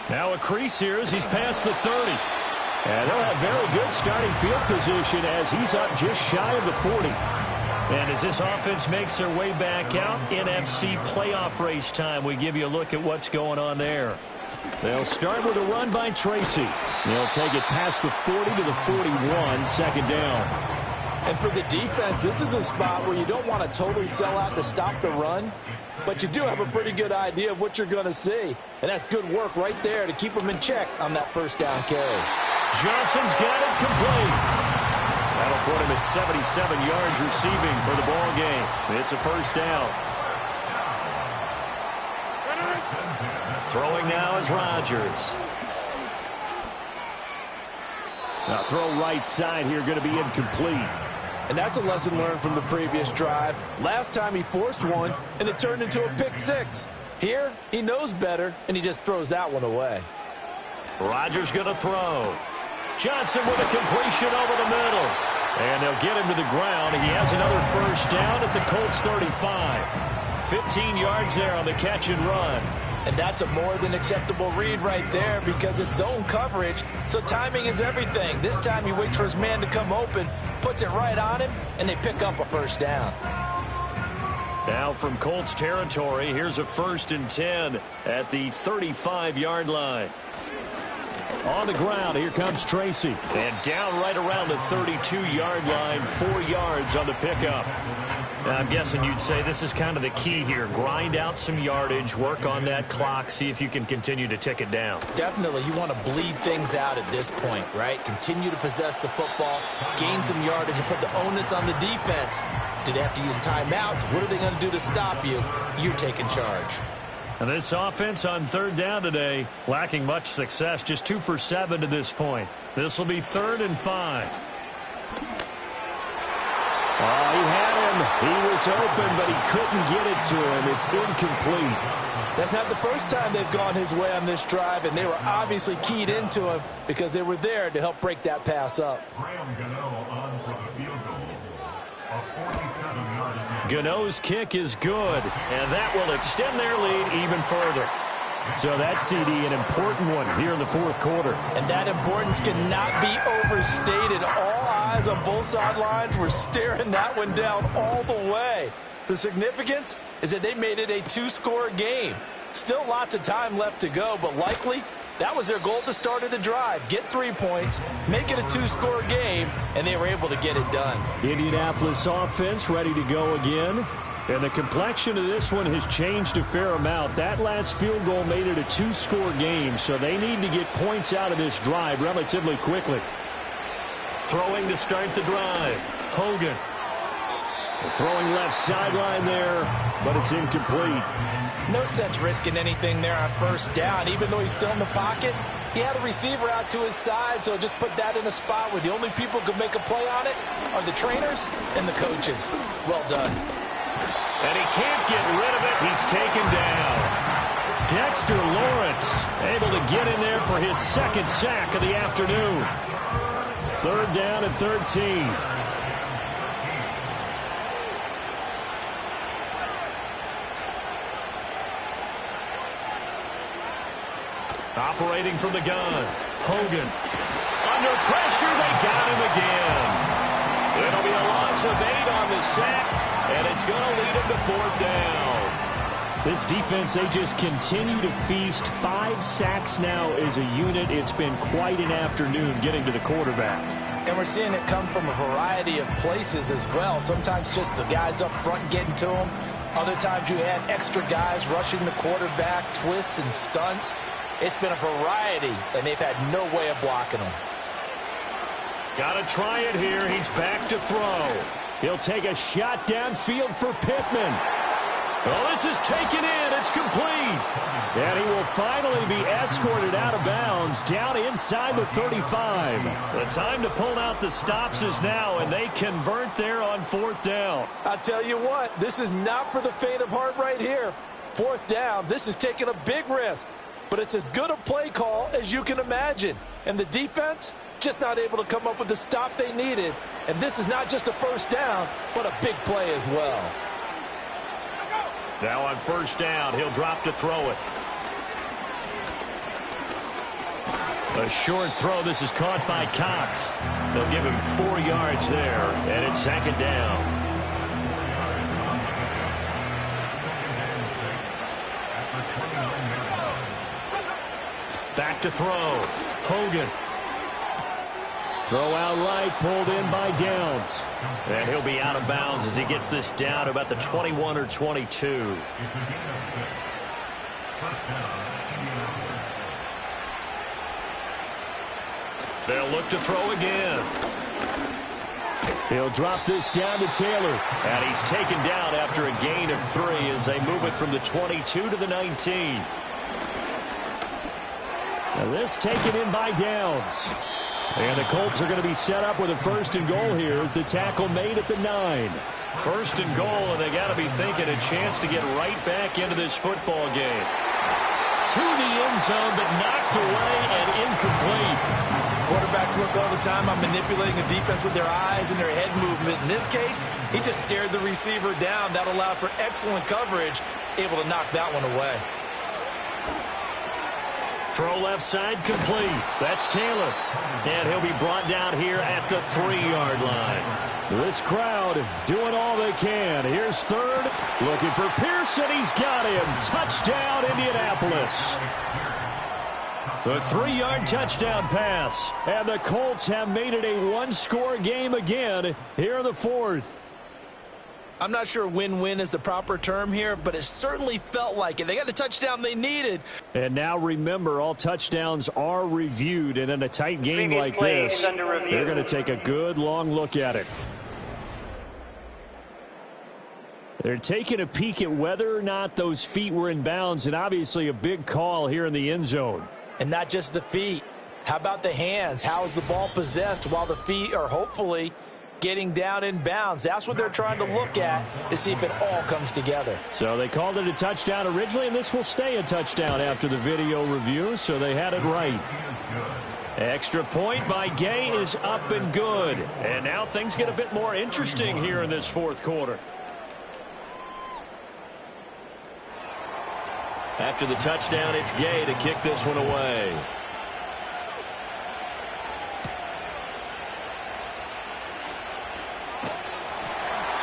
Now a crease here as he's past the 30. And they'll have very good starting field position as he's up just shy of the 40. And as this offense makes their way back out, NFC playoff race time, we give you a look at what's going on there. They'll start with a run by Tracy. They'll take it past the 40 to the 41, second down. And for the defense, this is a spot where you don't want to totally sell out to stop the run, but you do have a pretty good idea of what you're going to see. And that's good work right there to keep them in check on that first down carry. Johnson's got it complete. That'll put him at 77 yards receiving for the ball game. It's a first down. Throwing now is Rodgers. Now throw right side here, going to be incomplete. And that's a lesson learned from the previous drive. Last time he forced one, and it turned into a pick six. Here, he knows better, and he just throws that one away. Rodgers going to throw. Johnson with a completion over the middle. And they'll get him to the ground. He has another first down at the Colts 35. 15 yards there on the catch and run. And that's a more than acceptable read right there because it's zone coverage, so timing is everything. This time he waits for his man to come open, puts it right on him, and they pick up a first down. Now from Colts territory, here's a 1st and 10 at the 35-yard line. On the ground, here comes Tracy. And down right around the 32-yard line, 4 yards on the pickup. Now, I'm guessing you'd say this is kind of the key here. Grind out some yardage, work on that clock, see if you can continue to tick it down. Definitely, you want to bleed things out at this point, right? Continue to possess the football, gain some yardage, and put the onus on the defense. Do they have to use timeouts? What are they going to do to stop you? You're taking charge. And this offense on 3rd down today, lacking much success, just 2 for 7 to this point. This will be 3rd and 5. Oh, he had him. He was open, but he couldn't get it to him. It's incomplete. That's not the first time they've gone his way on this drive, and they were obviously keyed into him because they were there to help break that pass up. Gano's kick is good, and that will extend their lead even further. So that CD, an important one here in the 4th quarter. And that importance cannot be overstated. All eyes on both sidelines were staring that one down all the way. The significance is that they made it a 2-score game. Still lots of time left to go, but likely that was their goal at the start of the drive. Get 3 points, make it a 2-score game, and they were able to get it done. Indianapolis offense ready to go again. And the complexion of this one has changed a fair amount. That last field goal made it a 2-score game, so they need to get points out of this drive relatively quickly. Throwing to start the drive. Hogan. Throwing left sideline there, but it's incomplete. No sense risking anything there on 1st down. Even though he's still in the pocket, he had a receiver out to his side, so just put that in a spot where the only people who could make a play on it are the trainers and the coaches. Well done. And he can't get rid of it. He's taken down. Dexter Lawrence able to get in there for his 2nd sack of the afternoon. 3rd down and 13. Operating from the gun. Hogan. Under pressure, they got him again. It'll be a loss of 8 on the sack. And it's going to lead him to 4th down. This defense, they just continue to feast. 5 sacks now as a unit. It's been quite an afternoon getting to the quarterback. And we're seeing it come from a variety of places as well. Sometimes just the guys up front getting to him. Other times you add extra guys rushing the quarterback, twists and stunts. It's been a variety, and they've had no way of blocking them. Got to try it here. He's back to throw. He'll take a shot downfield for Pittman. Oh, this is taken in. It's complete. And he will finally be escorted out of bounds down inside the 35. The time to pull out the stops is now, and they convert there on 4th down. I'll tell you what, this is not for the faint of heart right here. 4th down, this is taking a big risk. But it's as good a play call as you can imagine. And the defense, just not able to come up with the stop they needed. And this is not just a first down, but a big play as well. Now on 1st down, he'll drop to throw it. A short throw. This is caught by Cox. They'll give him 4 yards there, and it's 2nd down. Back to throw. Hogan. Throw out right, pulled in by Downs. And he'll be out of bounds as he gets this down to about the 21 or 22. They'll look to throw again. He'll drop this down to Taylor. And he's taken down after a gain of 3 as they move it from the 22 to the 19. Now this taken in by Downs. And the Colts are going to be set up with a 1st and goal here as the tackle made at the 9. 1st and goal, and they got to be thinking a chance to get right back into this football game. To the end zone, but knocked away and incomplete. Quarterbacks work all the time on manipulating the defense with their eyes and their head movement. In this case, he just stared the receiver down. That allowed for excellent coverage, able to knock that one away. Throw left side complete. That's Taylor. And he'll be brought down here at the 3-yard line. This crowd doing all they can. Here's 3rd. Looking for Pearson. He's got him. Touchdown, Indianapolis. The 3-yard touchdown pass. And the Colts have made it a 1-score game again here in the 4th. I'm not sure win-win is the proper term here, but it certainly felt like it. They got the touchdown they needed. And now remember, all touchdowns are reviewed, and in a tight game like this, they're going to take a good long look at it. They're taking a peek at whether or not those feet were in bounds, and obviously a big call here in the end zone. And not just the feet. How about the hands? How is the ball possessed while the feet are hopefully getting down in bounds? That's what they're trying to look at to see if it all comes together. So they called it a touchdown originally, and this will stay a touchdown after the video review, so they had it right. Extra point by Gay is up and good. And now things get a bit more interesting here in this 4th quarter. After the touchdown, it's Gay to kick this one away.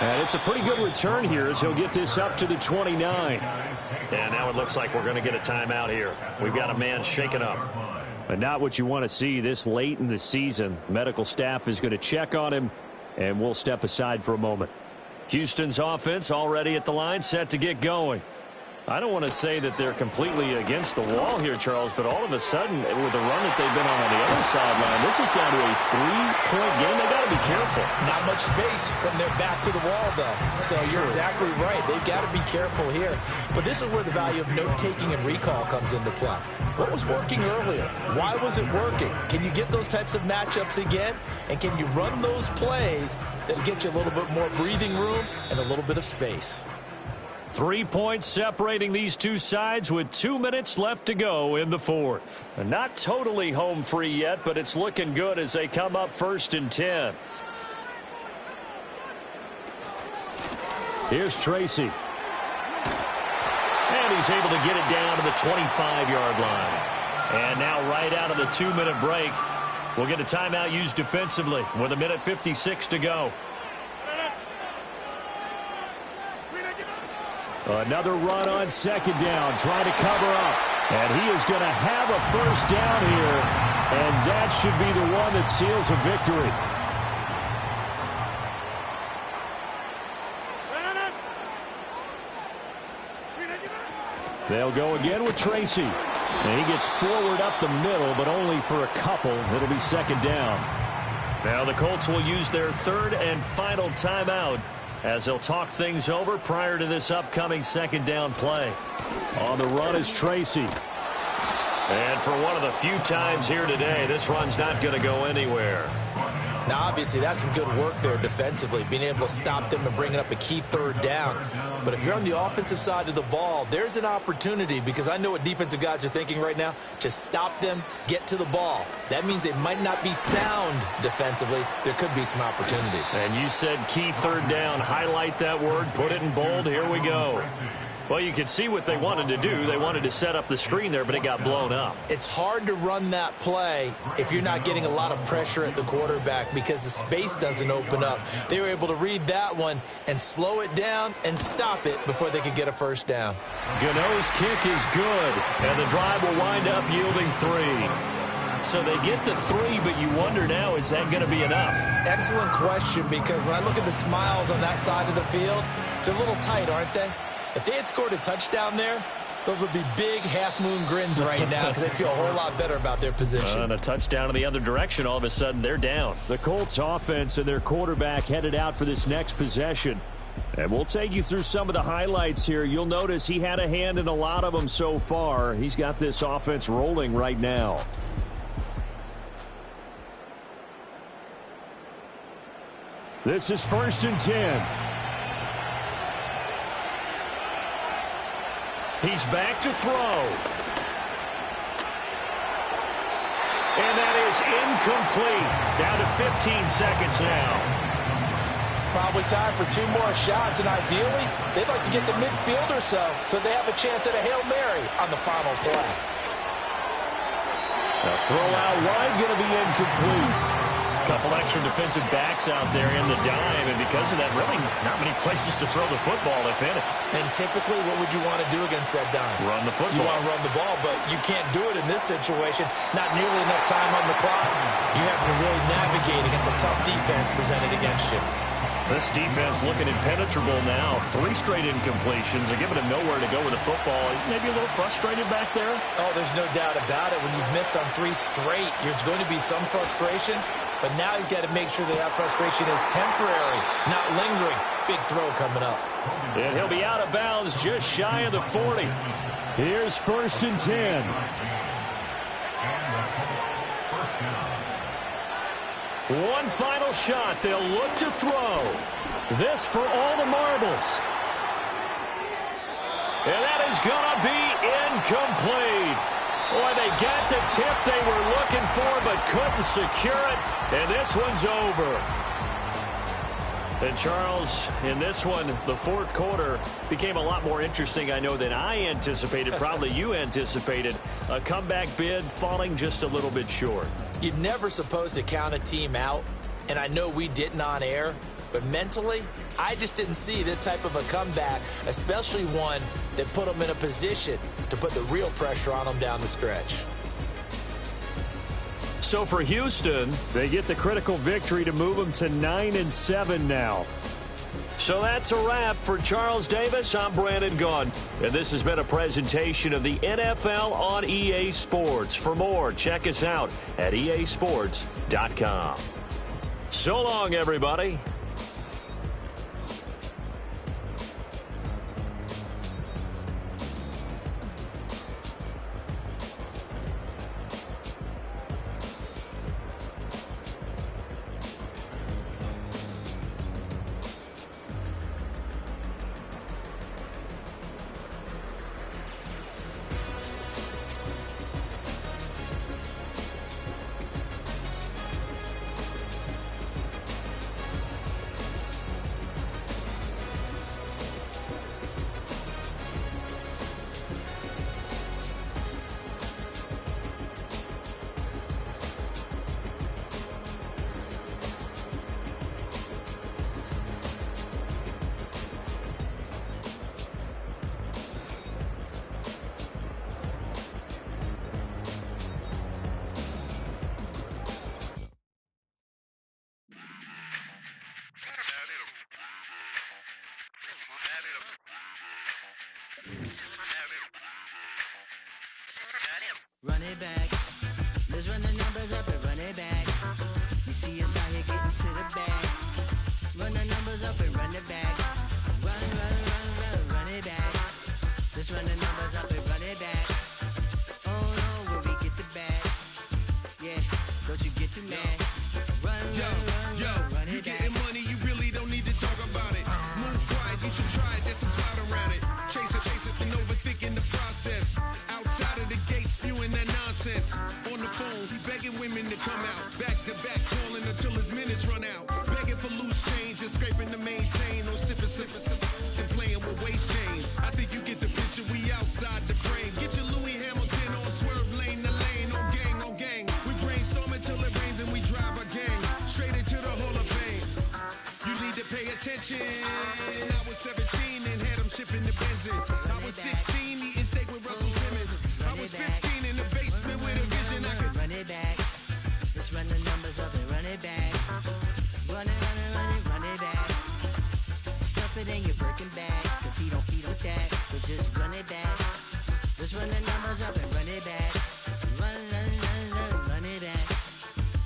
And it's a pretty good return here as he'll get this up to the 29. And now it looks like we're going to get a timeout here. We've got a man shaken up. But not what you want to see this late in the season. Medical staff is going to check on him, and we'll step aside for a moment. Houston's offense already at the line, set to get going. I don't want to say that they're completely against the wall here, Charles, but all of a sudden, with the run that they've been on the other sideline, this is down to a 3-point game. They got to be careful. Not much space from their back to the wall, though. So you're exactly right. They've got to be careful here. But this is where the value of note-taking and recall comes into play. What was working earlier? Why was it working? Can you get those types of matchups again? And can you run those plays that get you a little bit more breathing room and a little bit of space? 3 points separating these two sides with 2 minutes left to go in the 4th. And not totally home free yet, but it's looking good as they come up 1st and 10. Here's Tracy. And he's able to get it down to the 25-yard line. And now right out of the 2-minute break, we'll get a timeout used defensively with 1:56 to go. Another run on 2nd down, trying to cover up. And he is going to have a 1st down here, and that should be the one that seals a victory. They'll go again with Tracy. And he gets forward up the middle, but only for a couple. It'll be second down. Now the Colts will use their third and final timeout as they'll talk things over prior to this upcoming second down play. On the run is Tracy. And for one of the few times here today, this run's not going to go anywhere. Now, obviously, that's some good work there defensively, being able to stop them and bringing up a key third down. But if you're on the offensive side of the ball, there's an opportunity, because I know what defensive guys are thinking right now. Just stop them, get to the ball. That means they might not be sound defensively. There could be some opportunities. And you said key third down. Highlight that word. Put it in bold. Here we go. Well, you can see what they wanted to do. They wanted to set up the screen there, but it got blown up. It's hard to run that play if you're not getting a lot of pressure at the quarterback because the space doesn't open up. They were able to read that one and slow it down and stop it before they could get a first down. Gano's kick is good, and the drive will wind up yielding 3. So they get the 3, but you wonder now, is that going to be enough? Excellent question, because when I look at the smiles on that side of the field, they're a little tight, aren't they? If they had scored a touchdown there, those would be big half-moon grins right now because they'd feel a whole lot better about their position. And a touchdown in the other direction, all of a sudden they're down. The Colts offense and their quarterback headed out for this next possession. And we'll take you through some of the highlights here. You'll notice he had a hand in a lot of them so far. He's got this offense rolling right now. This is 1st and 10. He's back to throw. And that is incomplete. Down to 15 seconds now. Probably time for 2 more shots, and ideally, they'd like to get to midfield or so they have a chance at a Hail Mary on the final play. The throw out wide going to be incomplete. Couple extra defensive backs out there in the dime, and because of that, really not many places to throw the football, if any. And typically, what would you want to do against that dime? Run the football. You want to run the ball, but you can't do it in this situation. Not nearly enough time on the clock. You have to really navigate against a tough defense presented against you. This defense looking impenetrable now. 3 straight incompletions. They're giving him nowhere to go with the football. Maybe a little frustrated back there? Oh, there's no doubt about it. When you've missed on 3 straight, there's going to be some frustration. But now he's got to make sure that frustration is temporary, not lingering. Big throw coming up. And he'll be out of bounds just shy of the 40. Here's 1st and 10. One final shot. They'll look to throw. This for all the marbles. And that is going to be incomplete. Boy, they got the tip they were looking for but couldn't secure it. And this one's over. And Charles, in this one, the 4th quarter became a lot more interesting, I know, than I anticipated. Probably you anticipated. A comeback bid falling just a little bit short. You're never supposed to count a team out, and I know we didn't on air, but mentally, I just didn't see this type of a comeback, especially one that put them in a position to put the real pressure on them down the stretch. So for Houston, they get the critical victory to move them to 9-7 now. So that's a wrap for Charles Davis. I'm Brandon Gunn, and this has been a presentation of the NFL on EA Sports. For more, check us out at easports.com. So long, everybody. Have it. mad. Run, run You it back. getting money, you really don't need to talk about it. Move quiet, you should try it, there's some clout around it. Chase it, and overthinking the process. Outside of the gates, spewing that nonsense. On the phone, he begging women to come out. Back to back, calling until his minutes run out. Begging for loose change, just scraping to maintain. No sipping, and playing with waist chains. I think you get the picture, we outside the frame. Get your Louis Hamilton on swerve lane to lane. On gang. We brainstorm until it rains and we drive our gang straight into the Hall of Fame. You need to pay attention. I was 17 and had them shipping the benzin. I was 16 eating steak with Russell Simmons. I was 15 in the basement with a vision. I could run it back. Let's run the numbers up and run it back. Run it back. Stuff it in your Birkin bag, cause he don't with that. So just run it back. Let's run the numbers up and run it back. Run it back.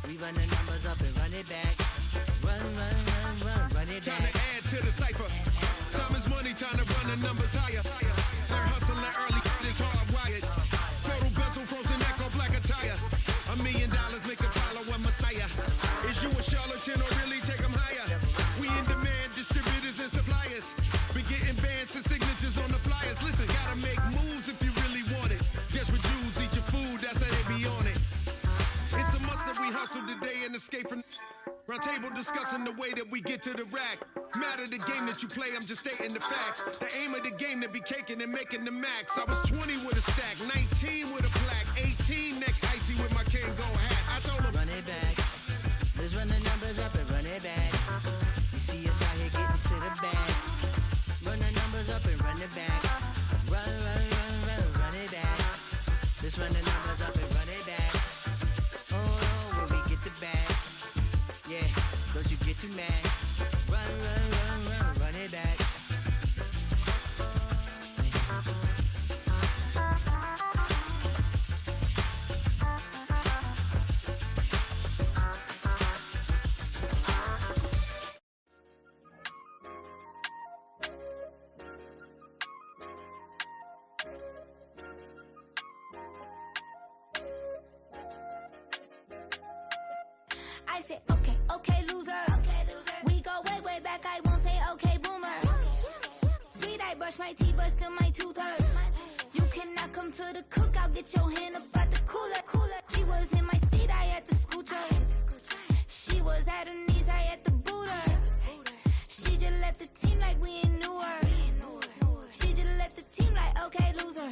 We run the numbers up and run it back. Run it back. time to add to the cipher. Time is money, time to run the numbers higher. They're hustling early, it's hardwired. Photo bezel, frozen echo, black attire. $1 million make a follow a messiah. Is you a charlatan or really take them higher? We in demand, distributors and suppliers. Been getting bands and signatures on the flyers. Listen, gotta make moves if you really want it. Guess with Jews, eat your food, that's how they be on it. It's a must that we hustle today and escape from round table discussing the way that we get to the rack. Matter the game that you play, I'm just stating the facts. The aim of the game to be caking and making the max. I was 20 with a stack, 19 with a plaque, 18 neck icy with my Kango hat. I told him, run it back. Let's run the numbers up and run it back. You see us out here getting to the bag. Run the numbers up and run it back. Run it back. Let's run the numbers up and run it back. Oh, when we get the bag. Yeah, don't you get too mad. Run it back. I said, okay, loser. We go way back, I won't say okay, boomer. Sweet, I brush my teeth, but still my tooth hurt. You cannot come to the cookout, get your hand up at the cooler. She was in my seat, I had to scoot her. She was at her knees, I had to boot her. She just left the team like we ain't knew her. She just left the team like, okay, loser.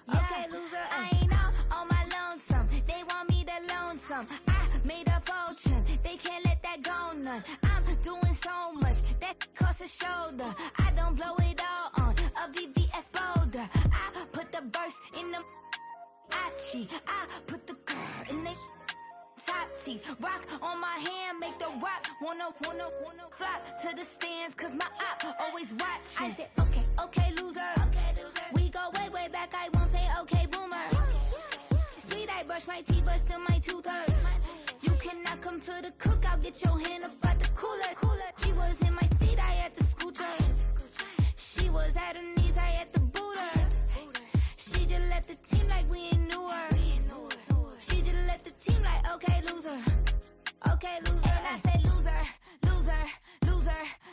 Okay, loser. I ain't out on my lonesome. They want me to loan some. I made a fortune. They can't let that go none. I'm doing so much that costs a shoulder. I don't blow it all on a VVS boulder. I put the verse in the I put the girl in the top teeth. Rock on my hand, make the rock wanna flock to the stands, cause my op always watching. I said, okay, loser. We go way back, I won't say okay, boomer. Sweet, I brush my teeth, but still my tooth hurt. You cannot come to the cookout, get your hand up at the cooler. She was in my seat, I had to scoot her. She was at her knees, I had to boot her. She just left the team like we ain't knew her. She just left the team like, okay, loser. Okay, loser. And I say loser.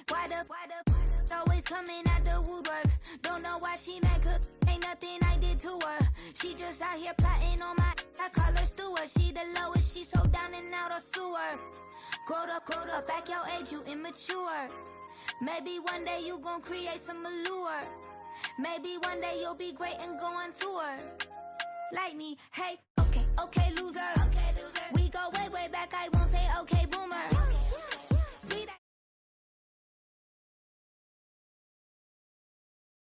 Why the always coming out the woodwork? Don't know why she mad, cause ain't nothing I did to her. She just out here plotting on my, I call her steward. She the lowest, she so down and out of sewer. Growed up, back your age, you immature. Maybe one day you gon' create some allure. Maybe one day you'll be great and go on tour. Like me, hey, okay, loser.